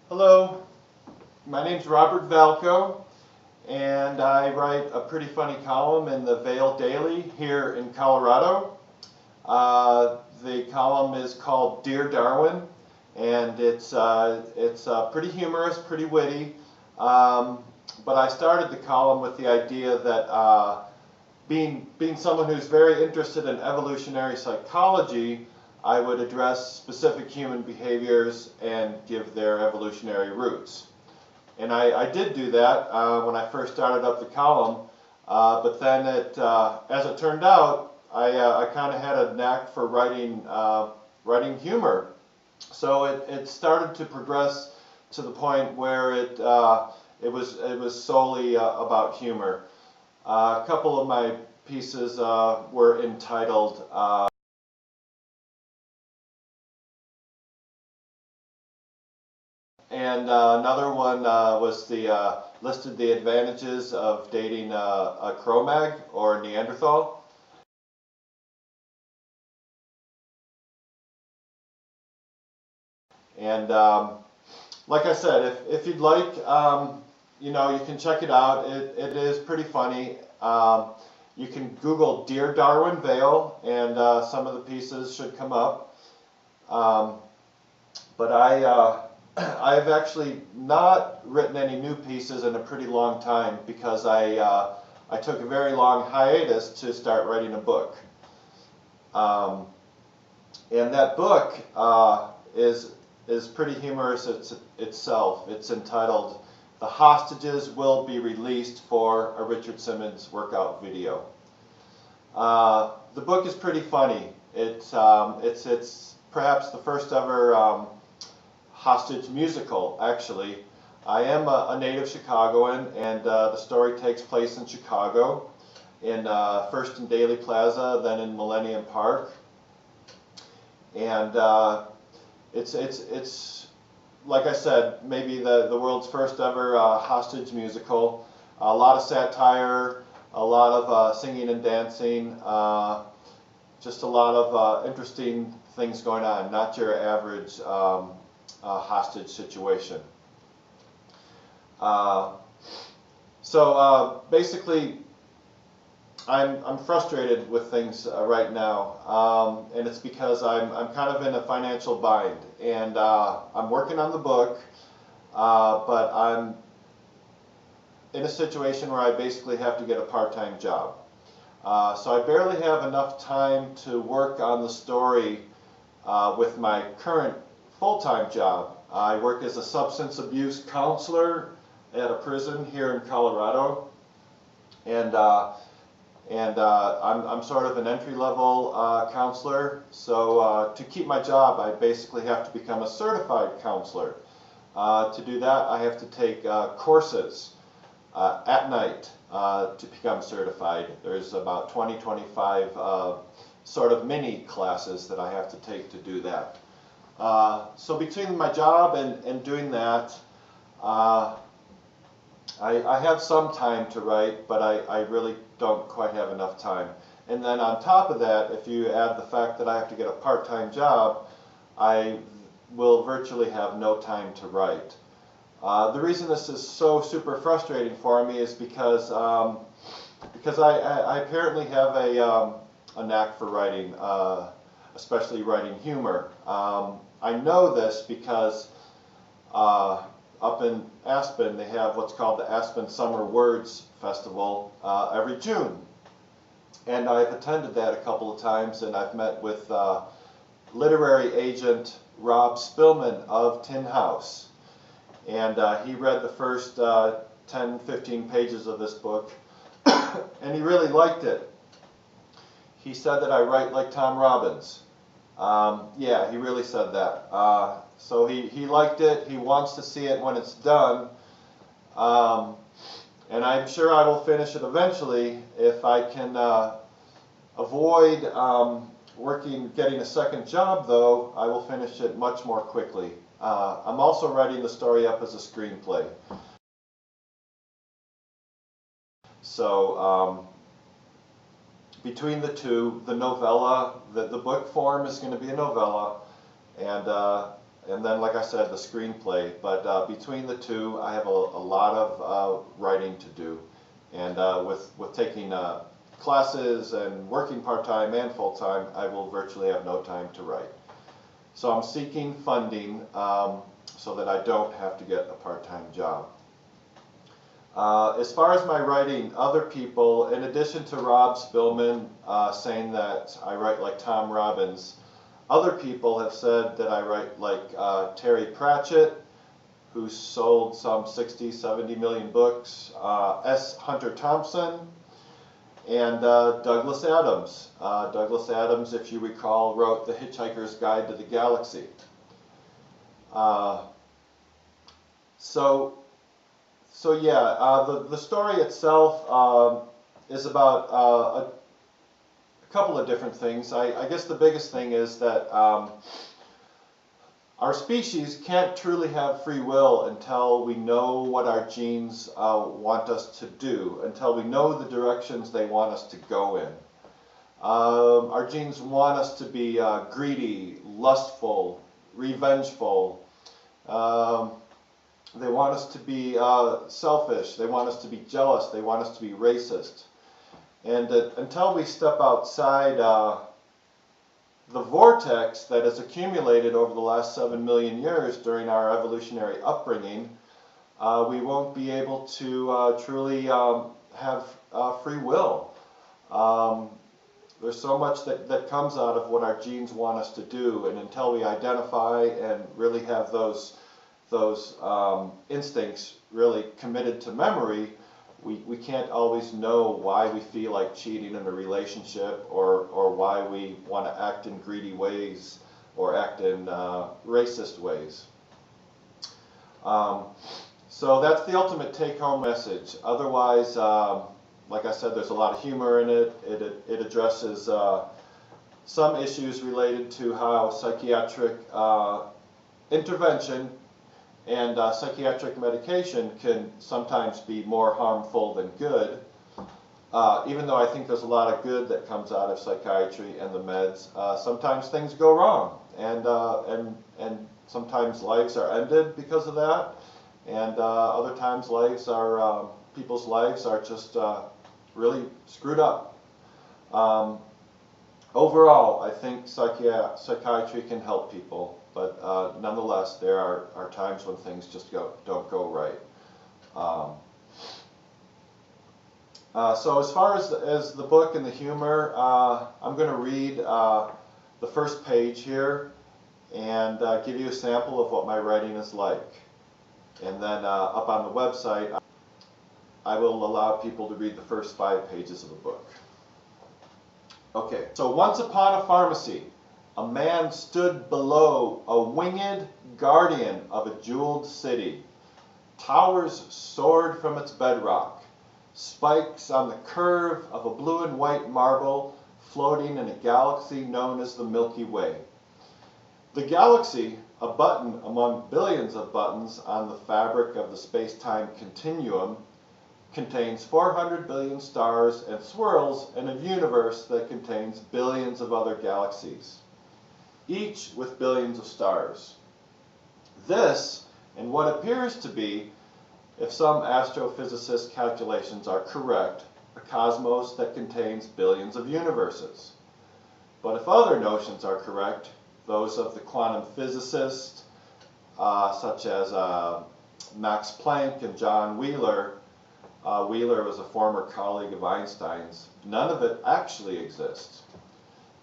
Hello, my name's Robert Valco, and I write a pretty funny column in the Vale Daily here in Colorado. The column is called Dear Darwin, and it's pretty humorous, pretty witty. But I started the column with the idea that being someone who's very interested in evolutionary psychology, I would address specific human behaviors and give their evolutionary roots. And I did do that when I first started up the column, but then as it turned out, I kind of had a knack for writing humor. So it started to progress to the point where it was solely about humor. A couple of my pieces were entitled and another one listed the advantages of dating a Cro-Mag or a Neanderthal. And like I said, if you'd like, you can check it out. It is pretty funny. You can Google Dear Darwin Vale, and some of the pieces should come up. But I've actually not written any new pieces in a pretty long time because I took a very long hiatus to start writing a book. And that book is pretty humorous itself. It's entitled "The Hostages Will Be Released for a Richard Simmons Workout Video." The book is pretty funny. It's perhaps the first ever hostage musical, actually. I am a native Chicagoan, and the story takes place in Chicago, first in Daley Plaza, then in Millennium Park. And it's like I said, maybe the world's first ever hostage musical. A lot of satire, a lot of singing and dancing, just a lot of interesting things going on, not your average hostage situation. So basically, I'm frustrated with things right now, and it's because I'm kind of in a financial bind, and I'm working on the book, but I'm in a situation where I basically have to get a part-time job. So I barely have enough time to work on the story with my current full-time job. I work as a substance abuse counselor at a prison here in Colorado, and I'm sort of an entry-level counselor. So to keep my job, I basically have to become a certified counselor. To do that, I have to take courses at night to become certified. There's about 25 sort of mini classes that I have to take to do that. So between my job and doing that, I have some time to write, but I really don't quite have enough time. And then on top of that, if you add the fact that I have to get a part-time job, I will virtually have no time to write. The reason this is so super frustrating for me is because I apparently have a knack for writing, especially writing humor. I know this because up in Aspen, they have what's called the Aspen Summer Words Festival every June. And I've attended that a couple of times, and I've met with literary agent Rob Spillman of Tin House. And he read the first 10, 15 pages of this book, and he really liked it. He said that I write like Tom Robbins. Yeah, he really said that. So he liked it. He wants to see it when it's done. And I'm sure I will finish it eventually. If I can avoid getting a second job, though, I will finish it much more quickly. I'm also writing the story up as a screenplay. So between the two, the novella, the book form is going to be a novella, and then, like I said, the screenplay. But between the two, I have a lot of writing to do. And with taking classes and working part-time and full-time, I will virtually have no time to write. So I'm seeking funding so that I don't have to get a part-time job. As far as my writing, other people, in addition to Rob Spillman saying that I write like Tom Robbins, other people have said that I write like Terry Pratchett, who sold some 60, 70 million books, S. Hunter Thompson, and Douglas Adams. Douglas Adams, if you recall, wrote The Hitchhiker's Guide to the Galaxy. So yeah, the story itself is about a couple of different things. I guess the biggest thing is that our species can't truly have free will until we know what our genes want us to do, until we know the directions they want us to go in. Our genes want us to be greedy, lustful, revengeful. They want us to be selfish. They want us to be jealous. They want us to be racist. And until we step outside the vortex that has accumulated over the last 7 million years during our evolutionary upbringing, we won't be able to truly have free will. There's so much that comes out of what our genes want us to do, and until we identify and really have those instincts really committed to memory, we can't always know why we feel like cheating in a relationship, or why we want to act in greedy ways or act in racist ways. So that's the ultimate take-home message. Otherwise, like I said, there's a lot of humor in it. It addresses some issues related to how psychiatric intervention and psychiatric medication can sometimes be more harmful than good. Even though I think there's a lot of good that comes out of psychiatry and the meds, sometimes things go wrong, and sometimes lives are ended because of that, and other times people's lives are just really screwed up. Overall, I think psychiatry can help people. But nonetheless, there are times when things just don't go right. So as far as the book and the humor, I'm going to read the first page here and give you a sample of what my writing is like. And then up on the website, I will allow people to read the first 5 pages of the book. Okay, so once upon a pharmacy, a man stood below a winged guardian of a jeweled city. Towers soared from its bedrock, spikes on the curve of a blue and white marble floating in a galaxy known as the Milky Way. The galaxy, a button among billions of buttons on the fabric of the space-time continuum, contains 400 billion stars and swirls in a universe that contains billions of other galaxies, each with billions of stars. This, and what appears to be, if some astrophysicist calculations are correct, a cosmos that contains billions of universes. But if other notions are correct, those of the quantum physicists, such as Max Planck and John Wheeler, Wheeler was a former colleague of Einstein's, none of it actually exists.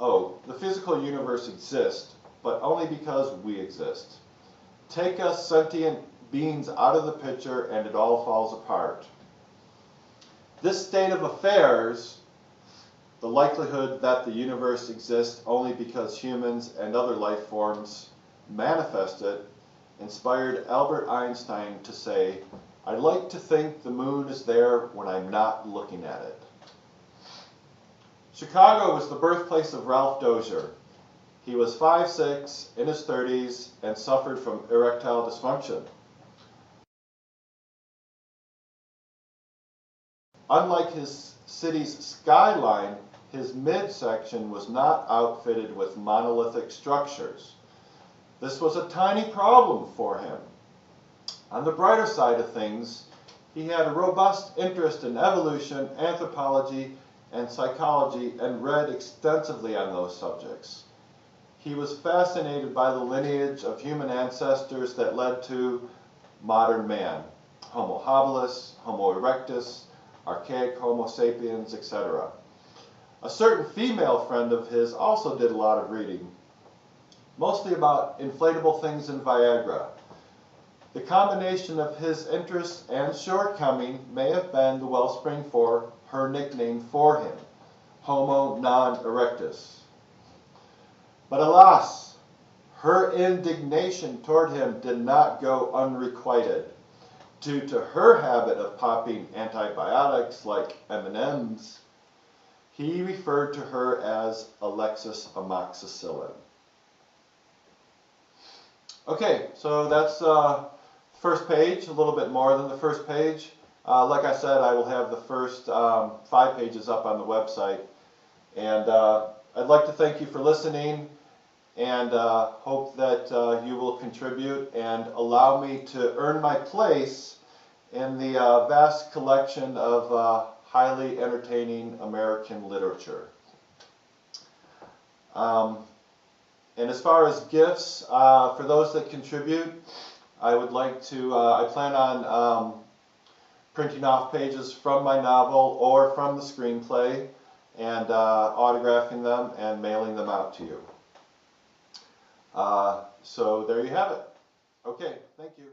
Oh, the physical universe exists, but only because we exist. Take us sentient beings out of the picture and it all falls apart. This state of affairs, the likelihood that the universe exists only because humans and other life forms manifest it, inspired Albert Einstein to say, "I'd like to think the moon is there when I'm not looking at it." Chicago was the birthplace of Ralph Dozier. He was 5'6", in his 30s, and suffered from erectile dysfunction. Unlike his city's skyline, his midsection was not outfitted with monolithic structures. This was a tiny problem for him. On the brighter side of things, he had a robust interest in evolution, anthropology, and psychology, and read extensively on those subjects. He was fascinated by the lineage of human ancestors that led to modern man, Homo habilis, Homo erectus, archaic Homo sapiens, etc. A certain female friend of his also did a lot of reading, mostly about inflatable things and Viagra. The combination of his interests and shortcoming may have been the wellspring for her nickname for him, Homo non erectus. But alas, her indignation toward him did not go unrequited. Due to her habit of popping antibiotics like M&Ms, he referred to her as Alexis Amoxicillin. Okay, so that's first page, a little bit more than the first page. Like I said, I will have the first 5 pages up on the website. And I'd like to thank you for listening, and hope that you will contribute and allow me to earn my place in the vast collection of highly entertaining American literature. And as far as gifts, for those that contribute, I would like to, I plan on printing off pages from my novel or from the screenplay and autographing them and mailing them out to you. So there you have it. Okay, thank you.